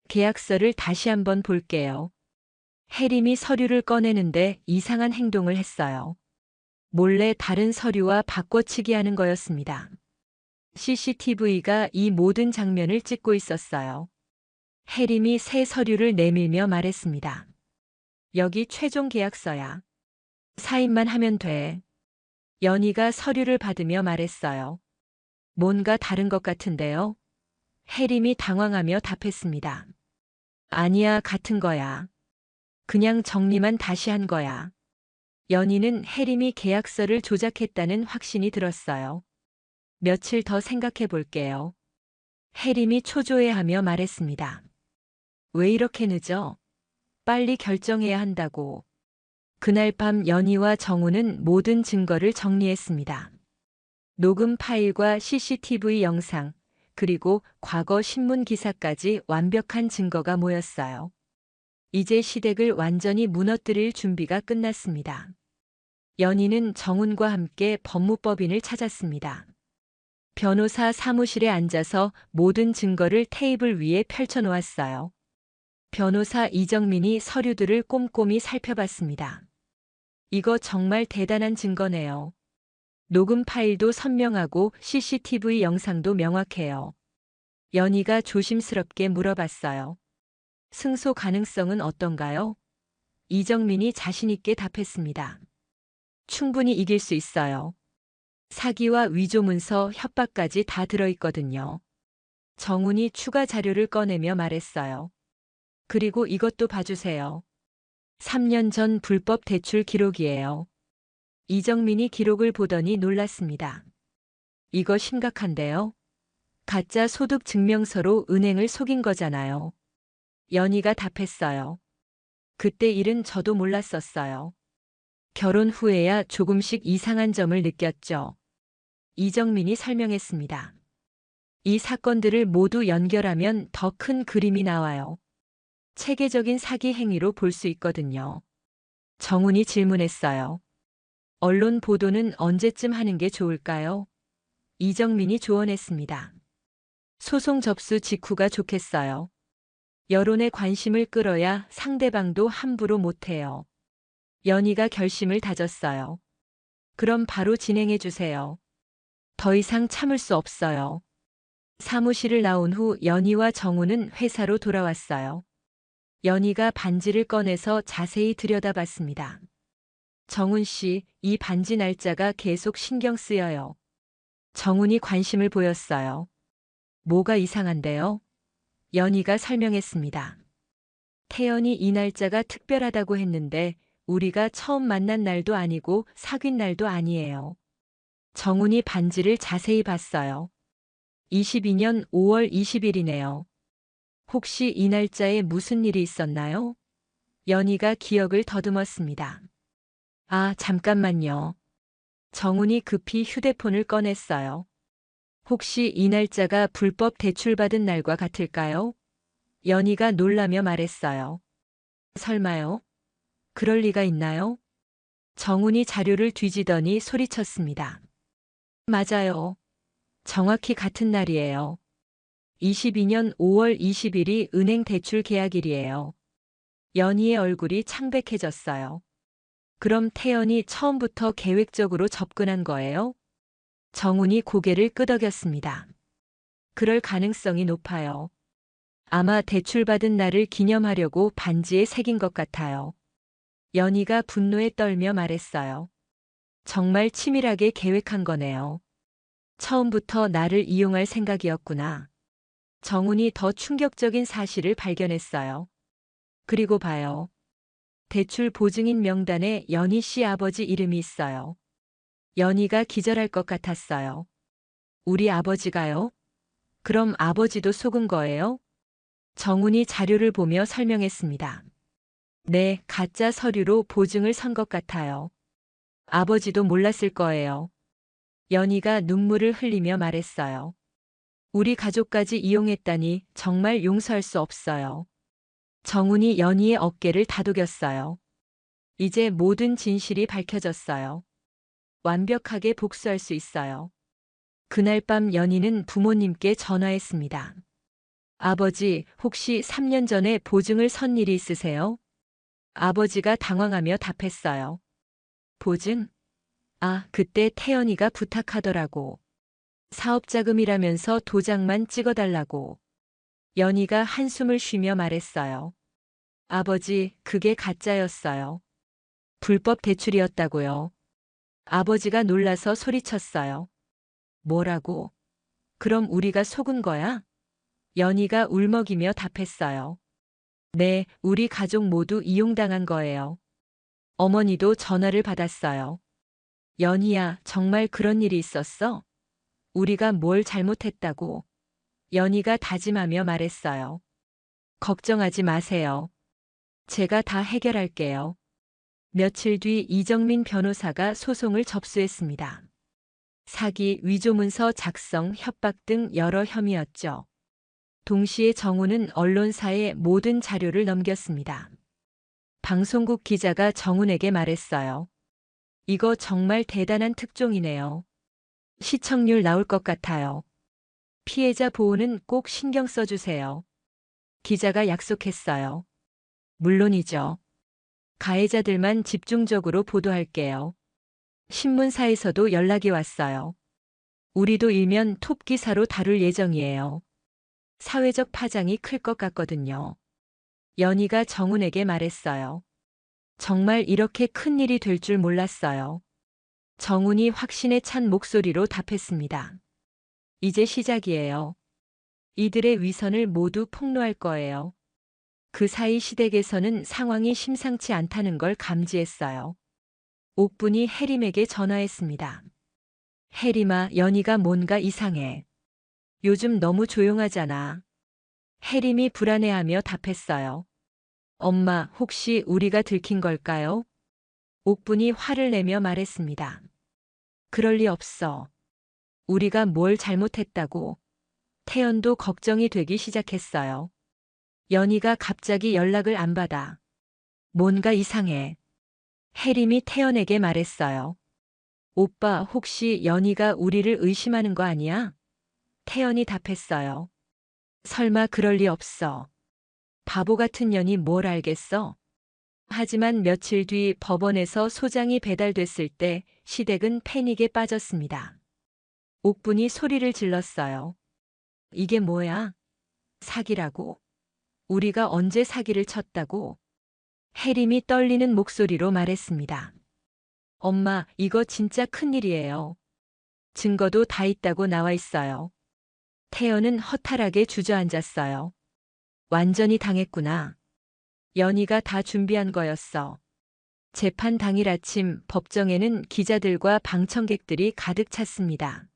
[SPEAKER 2] 계약서를 다시 한번 볼게요. 혜림이 서류를 꺼내는데 이상한 행동을 했어요. 몰래 다른 서류와 바꿔치기 하는 거였습니다. CCTV가 이 모든 장면을 찍고 있었어요. 혜림이 새 서류를 내밀며 말했습니다. 여기 최종 계약서야. 사인만 하면 돼. 연희가 서류를 받으며 말했어요. 뭔가 다른 것 같은데요? 혜림이 당황하며 답했습니다. 아니야, 같은 거야. 그냥 정리만 다시 한 거야. 연희는 혜림이 계약서를 조작했다는 확신이 들었어요. 며칠 더 생각해 볼게요. 혜림이 초조해하며 말했습니다. 왜 이렇게 늦어? 빨리 결정해야 한다고. 그날 밤 연희와 정우는 모든 증거를 정리했습니다. 녹음 파일과 CCTV 영상, 그리고 과거 신문 기사까지 완벽한 증거가 모였어요. 이제 시댁을 완전히 무너뜨릴 준비가 끝났습니다. 연희는 정훈과 함께 법무법인을 찾았습니다. 변호사 사무실에 앉아서 모든 증거를 테이블 위에 펼쳐놓았어요. 변호사 이정민이 서류들을 꼼꼼히 살펴봤습니다. 이거 정말 대단한 증거네요. 녹음 파일도 선명하고 CCTV 영상도 명확해요. 연희가 조심스럽게 물어봤어요. 승소 가능성은 어떤가요? 이정민이 자신있게 답했습니다. 충분히 이길 수 있어요. 사기와 위조 문서, 협박까지 다 들어있거든요. 정훈이 추가 자료를 꺼내며 말했어요. 그리고 이것도 봐주세요. 3년 전 불법 대출 기록이에요. 이정민이 기록을 보더니 놀랐습니다. 이거 심각한데요? 가짜 소득 증명서로 은행을 속인 거잖아요. 연희가 답했어요. 그때 일은 저도 몰랐었어요. 결혼 후에야 조금씩 이상한 점을 느꼈죠. 이정민이 설명했습니다. 이 사건들을 모두 연결하면 더 큰 그림이 나와요. 체계적인 사기 행위로 볼 수 있거든요. 정훈이 질문했어요. 언론 보도는 언제쯤 하는 게 좋을까요? 이정민이 조언했습니다. 소송 접수 직후가 좋겠어요. 여론의 관심을 끌어야 상대방도 함부로 못해요. 연희가 결심을 다졌어요. 그럼 바로 진행해 주세요. 더 이상 참을 수 없어요. 사무실을 나온 후 연희와 정우는 회사로 돌아왔어요. 연희가 반지를 꺼내서 자세히 들여다봤습니다. 정훈 씨, 이 반지 날짜가 계속 신경 쓰여요. 정훈이 관심을 보였어요. 뭐가 이상한데요? 연희가 설명했습니다. 태연이 이 날짜가 특별하다고 했는데 우리가 처음 만난 날도 아니고 사귄 날도 아니에요. 정훈이 반지를 자세히 봤어요. 22년 5월 20일이네요. 혹시 이 날짜에 무슨 일이 있었나요? 연희가 기억을 더듬었습니다. 아, 잠깐만요. 정훈이 급히 휴대폰을 꺼냈어요. 혹시 이 날짜가 불법 대출받은 날과 같을까요? 연희가 놀라며 말했어요. 설마요? 그럴 리가 있나요? 정훈이 자료를 뒤지더니 소리쳤습니다. 맞아요. 정확히 같은 날이에요. 22년 5월 20일이 은행 대출 계약일이에요. 연희의 얼굴이 창백해졌어요. 그럼 태연이 처음부터 계획적으로 접근한 거예요? 정훈이 고개를 끄덕였습니다. 그럴 가능성이 높아요. 아마 대출받은 날을 기념하려고 반지에 새긴 것 같아요. 연희가 분노에 떨며 말했어요. 정말 치밀하게 계획한 거네요. 처음부터 나를 이용할 생각이었구나. 정훈이 더 충격적인 사실을 발견했어요. 그리고 봐요. 대출 보증인 명단에 연희 씨 아버지 이름이 있어요. 연희가 기절할 것 같았어요. 우리 아버지가요? 그럼 아버지도 속은 거예요? 정훈이 자료를 보며 설명했습니다. 네, 가짜 서류로 보증을 선 것 같아요. 아버지도 몰랐을 거예요. 연희가 눈물을 흘리며 말했어요. 우리 가족까지 이용했다니 정말 용서할 수 없어요. 정훈이 연희의 어깨를 다독였어요. 이제 모든 진실이 밝혀졌어요. 완벽하게 복수할 수 있어요. 그날 밤 연희는 부모님께 전화했습니다. 아버지, 혹시 3년 전에 보증을 선 일이 있으세요? 아버지가 당황하며 답했어요. 보증? 아, 그때 태연이가 부탁하더라고. 사업자금이라면서 도장만 찍어달라고. 연희가 한숨을 쉬며 말했어요. 아버지, 그게 가짜였어요. 불법 대출이었다고요. 아버지가 놀라서 소리쳤어요. 뭐라고? 그럼 우리가 속은 거야? 연희가 울먹이며 답했어요. 네, 우리 가족 모두 이용당한 거예요. 어머니도 전화를 받았어요. 연희야, 정말 그런 일이 있었어? 우리가 뭘 잘못했다고? 연희가 다짐하며 말했어요. 걱정하지 마세요. 제가 다 해결할게요. 며칠 뒤 이정민 변호사가 소송을 접수했습니다. 사기, 위조문서 작성, 협박 등 여러 혐의였죠. 동시에 정우는 언론사에 모든 자료를 넘겼습니다. 방송국 기자가 정훈에게 말했어요. 이거 정말 대단한 특종이네요. 시청률 나올 것 같아요. 피해자 보호는 꼭 신경 써주세요. 기자가 약속했어요. 물론이죠. 가해자들만 집중적으로 보도할게요. 신문사에서도 연락이 왔어요. 우리도 일면 톱 기사로 다룰 예정이에요. 사회적 파장이 클 것 같거든요. 연희가 정훈에게 말했어요. 정말 이렇게 큰 일이 될 줄 몰랐어요. 정훈이 확신에 찬 목소리로 답했습니다. 이제 시작이에요. 이들의 위선을 모두 폭로할 거예요. 그 사이 시댁에서는 상황이 심상치 않다는 걸 감지했어요. 옥분이 혜림에게 전화했습니다. 혜림아, 연희가 뭔가 이상해. 요즘 너무 조용하잖아. 혜림이 불안해하며 답했어요. 엄마, 혹시 우리가 들킨 걸까요? 옥분이 화를 내며 말했습니다. 그럴 리 없어. 우리가 뭘 잘못했다고. 태연도 걱정이 되기 시작했어요. 연희가 갑자기 연락을 안 받아. 뭔가 이상해. 혜림이 태연에게 말했어요. 오빠, 혹시 연희가 우리를 의심하는 거 아니야? 태연이 답했어요. 설마 그럴 리 없어. 바보 같은 년이 뭘 알겠어? 하지만 며칠 뒤 법원에서 소장이 배달됐을 때 시댁은 패닉에 빠졌습니다. 옥분이 소리를 질렀어요. 이게 뭐야? 사기라고? 우리가 언제 사기를 쳤다고? 혜림이 떨리는 목소리로 말했습니다. 엄마, 이거 진짜 큰일이에요. 증거도 다 있다고 나와 있어요. 태연은 허탈하게 주저앉았어요. 완전히 당했구나. 연희가 다 준비한 거였어. 재판 당일 아침 법정에는 기자들과 방청객들이 가득 찼습니다.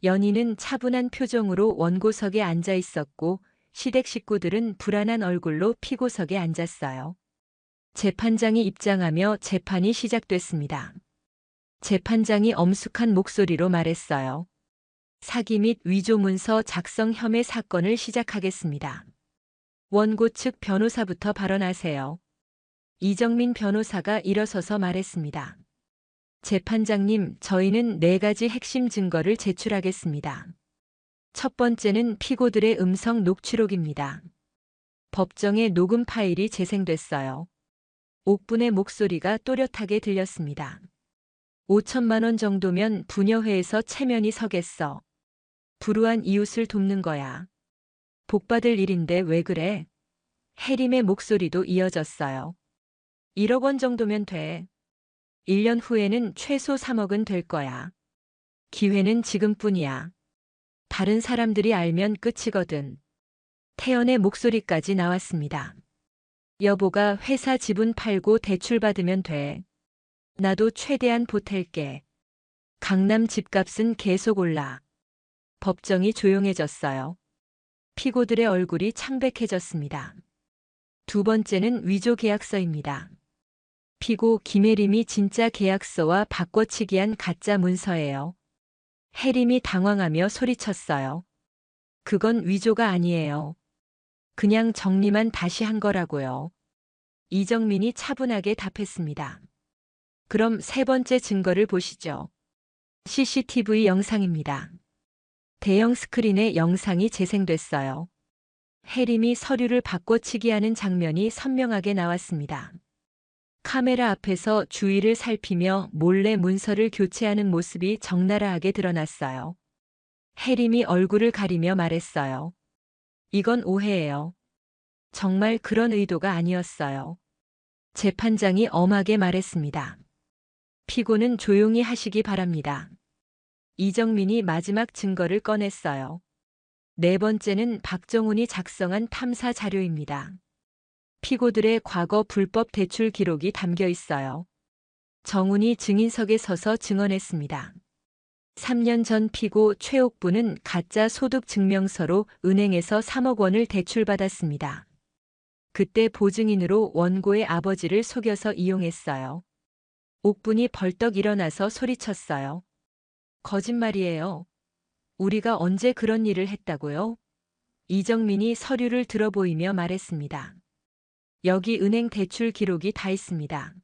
[SPEAKER 2] 연희는 차분한 표정으로 원고석에 앉아 있었고 시댁 식구들은 불안한 얼굴로 피고석에 앉았어요. 재판장이 입장하며 재판이 시작됐습니다. 재판장이 엄숙한 목소리로 말했어요. 사기 및 위조 문서 작성 혐의 사건을 시작하겠습니다. 원고 측 변호사부터 발언하세요. 이정민 변호사가 일어서서 말했습니다. 재판장님, 저희는 4가지 핵심 증거를 제출하겠습니다. 첫 번째는 피고들의 음성 녹취록입니다. 법정에 녹음 파일이 재생됐어요. 옥분의 목소리가 또렷하게 들렸습니다. 5천만 원 정도면 부녀회에서 체면이 서겠어. 불우한 이웃을 돕는 거야. 복받을 일인데 왜 그래? 혜림의 목소리도 이어졌어요. 1억 원 정도면 돼. 1년 후에는 최소 3억은 될 거야. 기회는 지금뿐이야. 다른 사람들이 알면 끝이거든. 태연의 목소리까지 나왔습니다. 여보가 회사 지분 팔고 대출받으면 돼. 나도 최대한 보탤게. 강남 집값은 계속 올라. 법정이 조용해졌어요. 피고들의 얼굴이 창백해졌습니다. 두 번째는 위조 계약서입니다. 피고 김혜림이 진짜 계약서와 바꿔치기한 가짜 문서예요. 혜림이 당황하며 소리쳤어요. 그건 위조가 아니에요. 그냥 정리만 다시 한 거라고요. 이정민이 차분하게 답했습니다. 그럼 세 번째 증거를 보시죠. CCTV 영상입니다. 대형 스크린에 영상이 재생됐어요. 혜림이 서류를 바꿔치기하는 장면이 선명하게 나왔습니다. 카메라 앞에서 주위를 살피며 몰래 문서를 교체하는 모습이 적나라하게 드러났어요. 혜림이 얼굴을 가리며 말했어요. 이건 오해예요. 정말 그런 의도가 아니었어요. 재판장이 엄하게 말했습니다. 피고는 조용히 하시기 바랍니다. 이정민이 마지막 증거를 꺼냈어요. 네 번째는 박정훈이 작성한 탐사 자료입니다. 피고들의 과거 불법 대출 기록이 담겨 있어요. 정훈이 증인석에 서서 증언했습니다. 3년 전 피고 최옥부는 가짜 소득 증명서로 은행에서 3억 원을 대출받았습니다. 그때 보증인으로 원고의 아버지를 속여서 이용했어요. 옥분이 벌떡 일어나서 소리쳤어요. 거짓말이에요. 우리가 언제 그런 일을 했다고요? 이정민이 서류를 들어보이며 말했습니다. 여기 은행 대출 기록이 다 있습니다.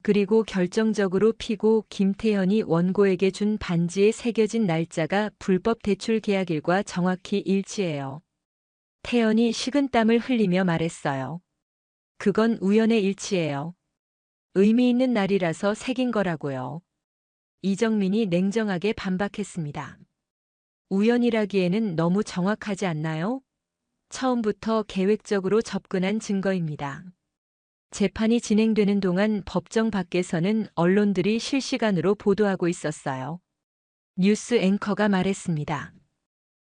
[SPEAKER 2] 그리고 결정적으로 피고 김태현이 원고에게 준 반지에 새겨진 날짜가 불법 대출 계약일과 정확히 일치해요. 태연이 식은땀을 흘리며 말했어요. 그건 우연의 일치예요. 의미 있는 날이라서 새긴 거라고요. 이정민이 냉정하게 반박했습니다. 우연이라기에는 너무 정확하지 않나요? 처음부터 계획적으로 접근한 증거입니다. 재판이 진행되는 동안 법정 밖에서는 언론들이 실시간으로 보도하고 있었어요. 뉴스 앵커가 말했습니다.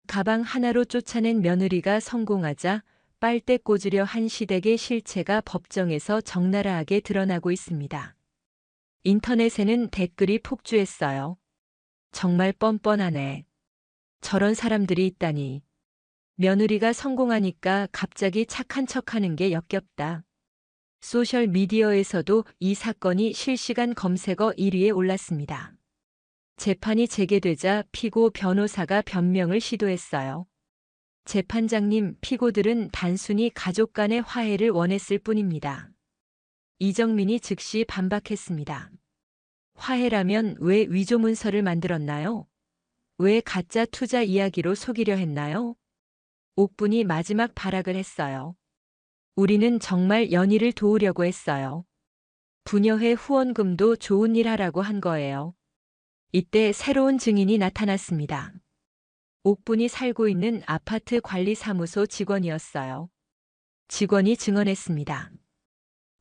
[SPEAKER 2] 가방 하나로 쫓아낸 며느리가 성공하자 빨대 꽂으려 한 시댁의 실체가 법정에서 적나라하게 드러나고 있습니다. 인터넷에는 댓글이 폭주했어요. 정말 뻔뻔하네. 저런 사람들이 있다니. 며느리가 성공하니까 갑자기 착한 척하는 게 역겹다. 소셜 미디어에서도 이 사건이 실시간 검색어 1위에 올랐습니다. 재판이 재개되자 피고 변호사가 변명을 시도했어요. 재판장님, 피고들은 단순히 가족 간의 화해를 원했을 뿐입니다. 이정민이 즉시 반박했습니다. 화해라면 왜 위조 문서를 만들었나요? 왜 가짜 투자 이야기로 속이려 했나요? 옥분이 마지막 발악을 했어요. 우리는 정말 연희를 도우려고 했어요. 부녀회 후원금도 좋은 일 하라고 한 거예요. 이때 새로운 증인이 나타났습니다. 옥분이 살고 있는 아파트 관리사무소 직원이었어요. 직원이 증언했습니다.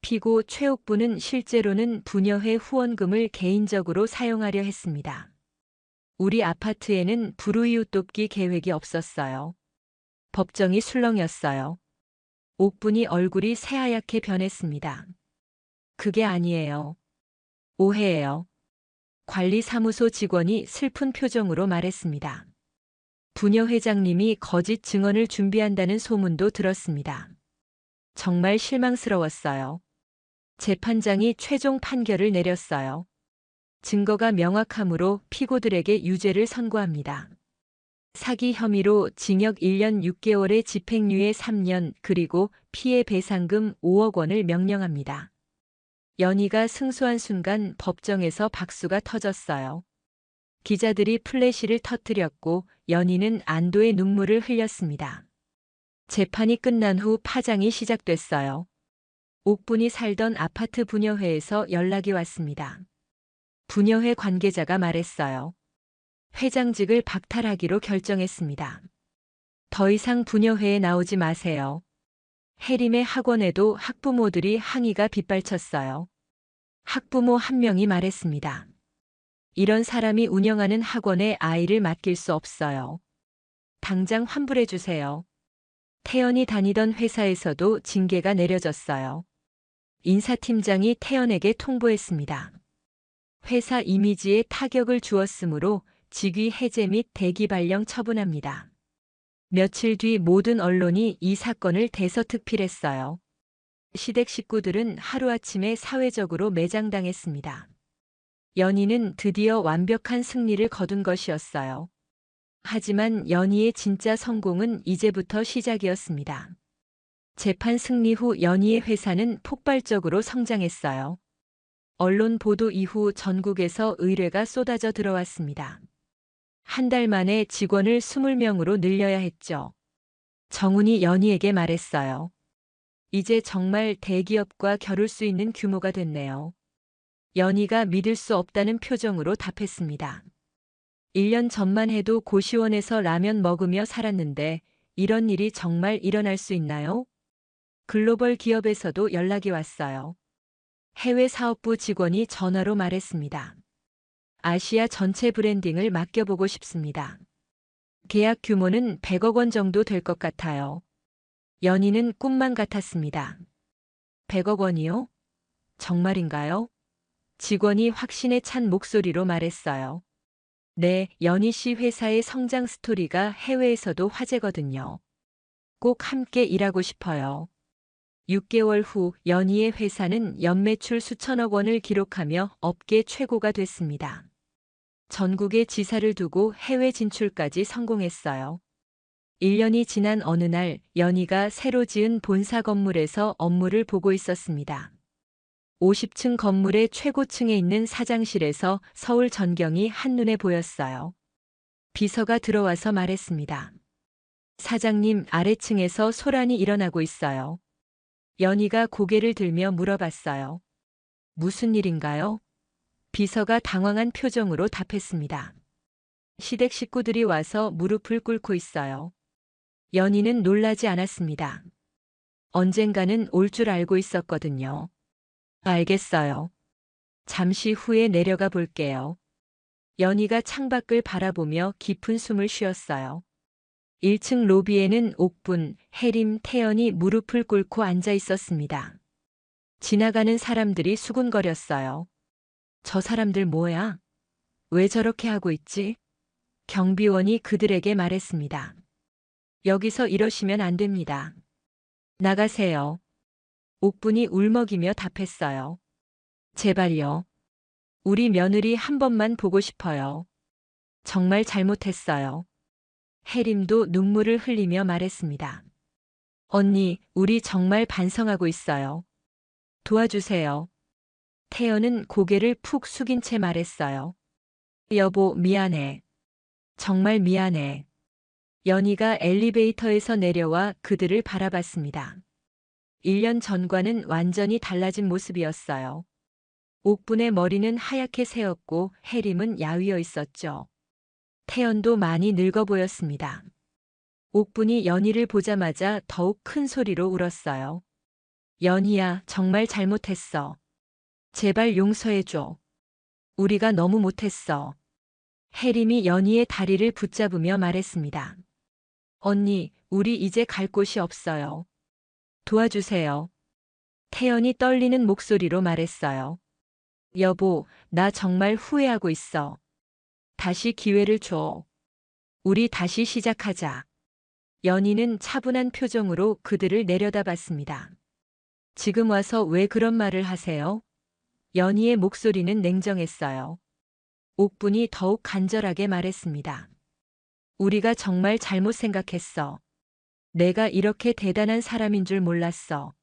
[SPEAKER 2] 피고 최옥분은 실제로는 부녀회 후원금을 개인적으로 사용하려 했습니다. 우리 아파트에는 불우이웃 돕기 계획이 없었어요. 법정이 술렁였어요. 옥분이 얼굴이 새하얗게 변했습니다. 그게 아니에요. 오해예요. 관리사무소 직원이 슬픈 표정으로 말했습니다. 부녀 회장님이 거짓 증언을 준비한다는 소문도 들었습니다. 정말 실망스러웠어요. 재판장이 최종 판결을 내렸어요. 증거가 명확하므로 피고들에게 유죄를 선고합니다. 사기 혐의로 징역 1년 6개월에 집행유예 3년 그리고 피해 배상금 5억 원을 명령합니다. 연희가 승소한 순간 법정에서 박수가 터졌어요. 기자들이 플래시를 터뜨렸고 연희는 안도의 눈물을 흘렸습니다. 재판이 끝난 후 파장이 시작됐어요. 옥분이 살던 아파트 부녀회에서 연락이 왔습니다. 부녀회 관계자가 말했어요. 회장직을 박탈하기로 결정했습니다. 더 이상 부녀회에 나오지 마세요. 해림의 학원에도 학부모들이 항의가 빗발쳤어요. 학부모 한 명이 말했습니다. 이런 사람이 운영하는 학원에 아이를 맡길 수 없어요. 당장 환불해 주세요. 태연이 다니던 회사에서도 징계가 내려졌어요. 인사팀장이 태연에게 통보했습니다. 회사 이미지에 타격을 주었으므로 직위 해제 및 대기 발령 처분합니다. 며칠 뒤 모든 언론이 이 사건을 대서특필했어요. 시댁 식구들은 하루아침에 사회적으로 매장당했습니다. 연희는 드디어 완벽한 승리를 거둔 것이었어요. 하지만 연희의 진짜 성공은 이제부터 시작이었습니다. 재판 승리 후 연희의 회사는 폭발적으로 성장했어요. 언론 보도 이후 전국에서 의뢰가 쏟아져 들어왔습니다. 한 달 만에 직원을 20명으로 늘려야 했죠. 정훈이 연희에게 말했어요. 이제 정말 대기업과 겨룰 수 있는 규모가 됐네요. 연희가 믿을 수 없다는 표정으로 답했습니다. 1년 전만 해도 고시원에서 라면 먹으며 살았는데 이런 일이 정말 일어날 수 있나요? 글로벌 기업에서도 연락이 왔어요. 해외 사업부 직원이 전화로 말했습니다. 아시아 전체 브랜딩을 맡겨보고 싶습니다. 계약 규모는 100억 원 정도 될 것 같아요. 연희는 꿈만 같았습니다. 100억 원이요? 정말인가요? 직원이 확신에 찬 목소리로 말했어요. 네, 연희 씨 회사의 성장 스토리가 해외에서도 화제거든요. 꼭 함께 일하고 싶어요. 6개월 후 연희의 회사는 연매출 수천억 원을 기록하며 업계 최고가 됐습니다. 전국에 지사를 두고 해외 진출까지 성공했어요. 1년이 지난 어느 날 연희가 새로 지은 본사 건물에서 업무를 보고 있었습니다. 50층 건물의 최고층에 있는 사장실에서 서울 전경이 한눈에 보였어요. 비서가 들어와서 말했습니다. 사장님, 아래층에서 소란이 일어나고 있어요. 연희가 고개를 들며 물어봤어요. 무슨 일인가요? 비서가 당황한 표정으로 답했습니다. 시댁 식구들이 와서 무릎을 꿇고 있어요. 연희는 놀라지 않았습니다. 언젠가는 올 줄 알고 있었거든요. 알겠어요. 잠시 후에 내려가 볼게요. 연희가 창밖을 바라보며 깊은 숨을 쉬었어요. 1층 로비에는 옥분, 혜림, 태연이 무릎을 꿇고 앉아 있었습니다. 지나가는 사람들이 수군거렸어요. 저 사람들 뭐야? 왜 저렇게 하고 있지? 경비원이 그들에게 말했습니다. 여기서 이러시면 안 됩니다. 나가세요. 옥분이 울먹이며 답했어요. 제발요. 우리 며느리 한 번만 보고 싶어요. 정말 잘못했어요. 혜림도 눈물을 흘리며 말했습니다. 언니, 우리 정말 반성하고 있어요. 도와주세요. 태연은 고개를 푹 숙인 채 말했어요. 여보, 미안해. 정말 미안해. 연희가 엘리베이터에서 내려와 그들을 바라봤습니다. 1년 전과는 완전히 달라진 모습이었어요. 옥분의 머리는 하얗게 새었고 혜림은 야위어 있었죠. 태연도 많이 늙어 보였습니다. 옥분이 연희를 보자마자 더욱 큰 소리로 울었어요. 연희야, 정말 잘못했어. 제발 용서해줘. 우리가 너무 못했어. 혜림이 연희의 다리를 붙잡으며 말했습니다. 언니, 우리 이제 갈 곳이 없어요. 도와주세요. 태연이 떨리는 목소리로 말했어요. 여보, 나 정말 후회하고 있어. 다시 기회를 줘. 우리 다시 시작하자. 연희는 차분한 표정으로 그들을 내려다봤습니다. 지금 와서 왜 그런 말을 하세요? 연희의 목소리는 냉정했어요. 옥분이 더욱 간절하게 말했습니다. 우리가 정말 잘못 생각했어. 내가 이렇게 대단한 사람인 줄 몰랐어.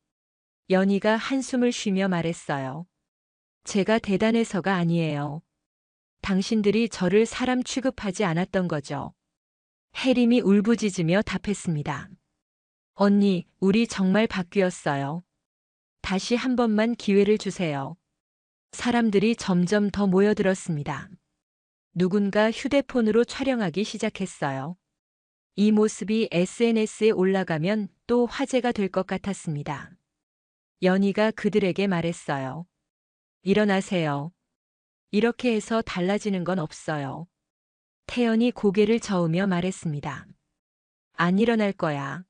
[SPEAKER 2] 연희가 한숨을 쉬며 말했어요. 제가 대단해서가 아니에요. 당신들이 저를 사람 취급하지 않았던 거죠. 혜림이 울부짖으며 답했습니다. 언니, 우리 정말 바뀌었어요. 다시 한 번만 기회를 주세요. 사람들이 점점 더 모여들었습니다. 누군가 휴대폰으로 촬영하기 시작했어요. 이 모습이 SNS에 올라가면 또 화제가 될 것 같았습니다. 연희가 그들에게 말했어요. 일어나세요. 이렇게 해서 달라지는 건 없어요. 태연이 고개를 저으며 말했습니다. 안 일어날 거야.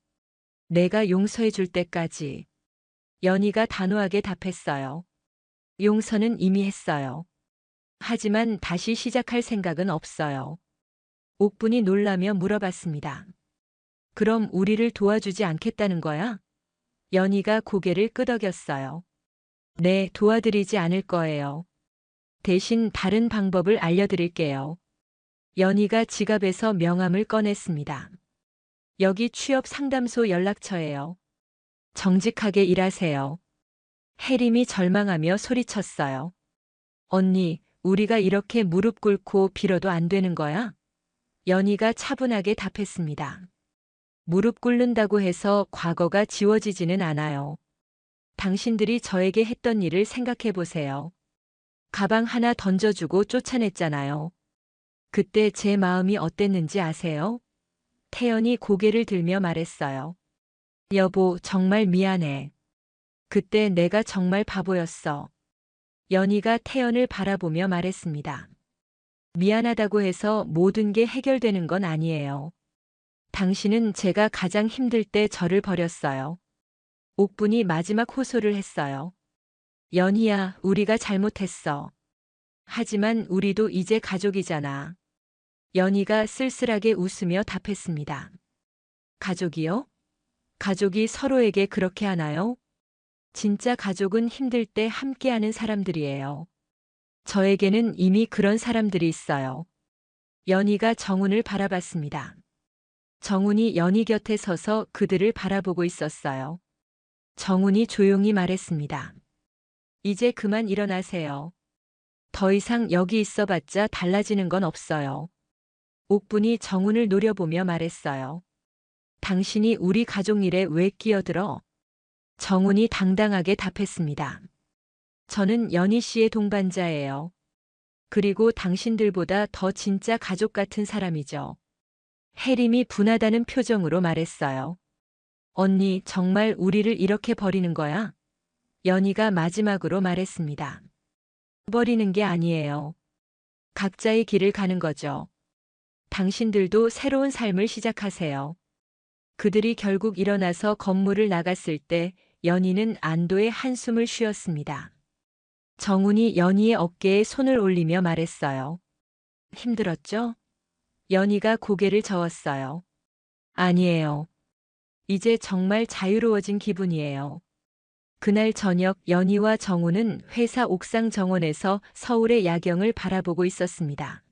[SPEAKER 2] 내가 용서해 줄 때까지. 연희가 단호하게 답했어요. 용서는 이미 했어요. 하지만 다시 시작할 생각은 없어요. 옥분이 놀라며 물어봤습니다. 그럼 우리를 도와주지 않겠다는 거야? 연희가 고개를 끄덕였어요. 네, 도와드리지 않을 거예요. 대신 다른 방법을 알려드릴게요. 연희가 지갑에서 명함을 꺼냈습니다. 여기 취업 상담소 연락처예요. 정직하게 일하세요. 혜림이 절망하며 소리쳤어요. 언니, 우리가 이렇게 무릎 꿇고 빌어도 안 되는 거야? 연희가 차분하게 답했습니다. 무릎 꿇는다고 해서 과거가 지워지지는 않아요. 당신들이 저에게 했던 일을 생각해 보세요. 가방 하나 던져주고 쫓아냈잖아요. 그때 제 마음이 어땠는지 아세요? 태연이 고개를 들며 말했어요. 여보, 정말 미안해. 그때 내가 정말 바보였어. 연희가 태연을 바라보며 말했습니다. 미안하다고 해서 모든 게 해결되는 건 아니에요. 당신은 제가 가장 힘들 때 저를 버렸어요. 옥분이 마지막 호소를 했어요. 연희야, 우리가 잘못했어. 하지만 우리도 이제 가족이잖아. 연희가 쓸쓸하게 웃으며 답했습니다. 가족이요? 가족이 서로에게 그렇게 하나요? 진짜 가족은 힘들 때 함께하는 사람들이에요. 저에게는 이미 그런 사람들이 있어요. 연희가 정훈을 바라봤습니다. 정훈이 연희 곁에 서서 그들을 바라보고 있었어요. 정훈이 조용히 말했습니다. 이제 그만 일어나세요. 더 이상 여기 있어봤자 달라지는 건 없어요. 옥분이 정훈을 노려보며 말했어요. 당신이 우리 가족 일에 왜 끼어들어? 정훈이 당당하게 답했습니다. 저는 연희 씨의 동반자예요. 그리고 당신들보다 더 진짜 가족 같은 사람이죠. 혜림이 분하다는 표정으로 말했어요. 언니, 정말 우리를 이렇게 버리는 거야? 연희가 마지막으로 말했습니다. 버리는 게 아니에요. 각자의 길을 가는 거죠. 당신들도 새로운 삶을 시작하세요. 그들이 결국 일어나서 건물을 나갔을 때 연희는 안도의 한숨을 쉬었습니다. 정훈이 연희의 어깨에 손을 올리며 말했어요. 힘들었죠? 연희가 고개를 저었어요. 아니에요. 이제 정말 자유로워진 기분이에요. 그날 저녁 연희와 정훈은 회사 옥상 정원에서 서울의 야경을 바라보고 있었습니다.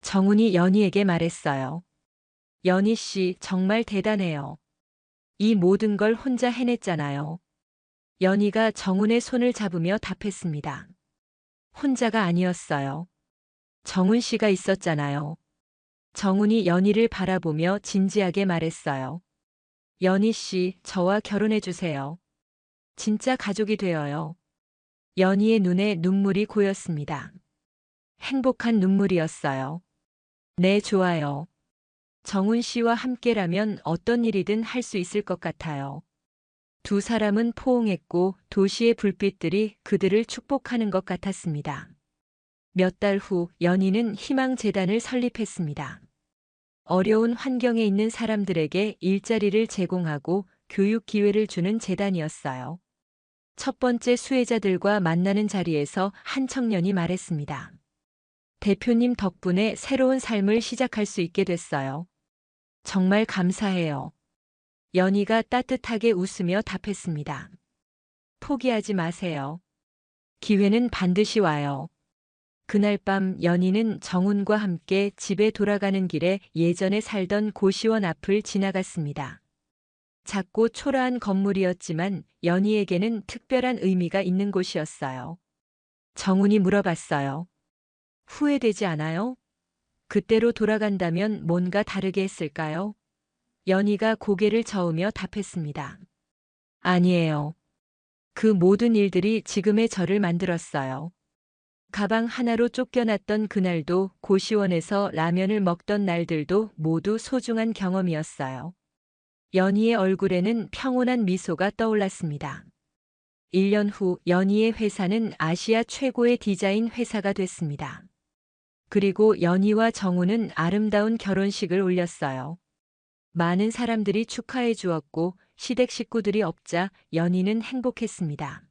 [SPEAKER 2] 정훈이 연희에게 말했어요. 연희 씨 정말 대단해요. 이 모든 걸 혼자 해냈잖아요. 연희가 정훈의 손을 잡으며 답했습니다. 혼자가 아니었어요. 정훈 씨가 있었잖아요. 정훈이 연희를 바라보며 진지하게 말했어요. 연희 씨, 저와 결혼해 주세요. 진짜 가족이 되어요. 연희의 눈에 눈물이 고였습니다. 행복한 눈물이었어요. 네, 좋아요. 정훈 씨와 함께라면 어떤 일이든 할 수 있을 것 같아요. 두 사람은 포옹했고 도시의 불빛들이 그들을 축복하는 것 같았습니다. 몇 달 후 연희는 희망재단을 설립했습니다. 어려운 환경에 있는 사람들에게 일자리를 제공하고 교육 기회를 주는 재단이었어요. 첫 번째 수혜자들과 만나는 자리에서 한 청년이 말했습니다. 대표님 덕분에 새로운 삶을 시작할 수 있게 됐어요. 정말 감사해요. 연희가 따뜻하게 웃으며 답했습니다. 포기하지 마세요. 기회는 반드시 와요. 그날 밤 연희는 정훈과 함께 집에 돌아가는 길에 예전에 살던 고시원 앞을 지나갔습니다. 작고 초라한 건물이었지만 연희에게는 특별한 의미가 있는 곳이었어요. 정훈이 물어봤어요. 후회되지 않아요? 그때로 돌아간다면 뭔가 다르게 했을까요? 연희가 고개를 저으며 답했습니다. 아니에요. 그 모든 일들이 지금의 저를 만들었어요. 가방 하나로 쫓겨났던 그날도 고시원에서 라면을 먹던 날들도 모두 소중한 경험이었어요. 연희의 얼굴에는 평온한 미소가 떠올랐습니다. 1년 후 연희의 회사는 아시아 최고의 디자인 회사가 됐습니다. 그리고 연희와 정훈은 아름다운 결혼식을 올렸어요. 많은 사람들이 축하해 주었고 시댁 식구들이 없자 연희는 행복했습니다.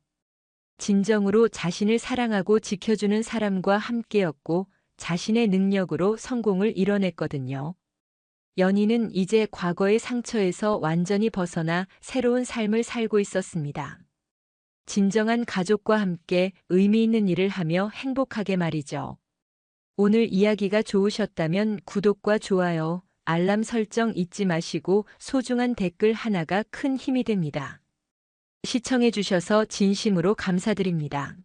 [SPEAKER 2] 진정으로 자신을 사랑하고 지켜주는 사람과 함께였고 자신의 능력으로 성공을 이뤄냈거든요. 연희는 이제 과거의 상처에서 완전히 벗어나 새로운 삶을 살고 있었습니다. 진정한 가족과 함께 의미 있는 일을 하며 행복하게 말이죠. 오늘 이야기가 좋으셨다면 구독과 좋아요, 알람 설정 잊지 마시고 소중한 댓글 하나가 큰 힘이 됩니다. 시청해 주셔서 진심으로 감사드립니다.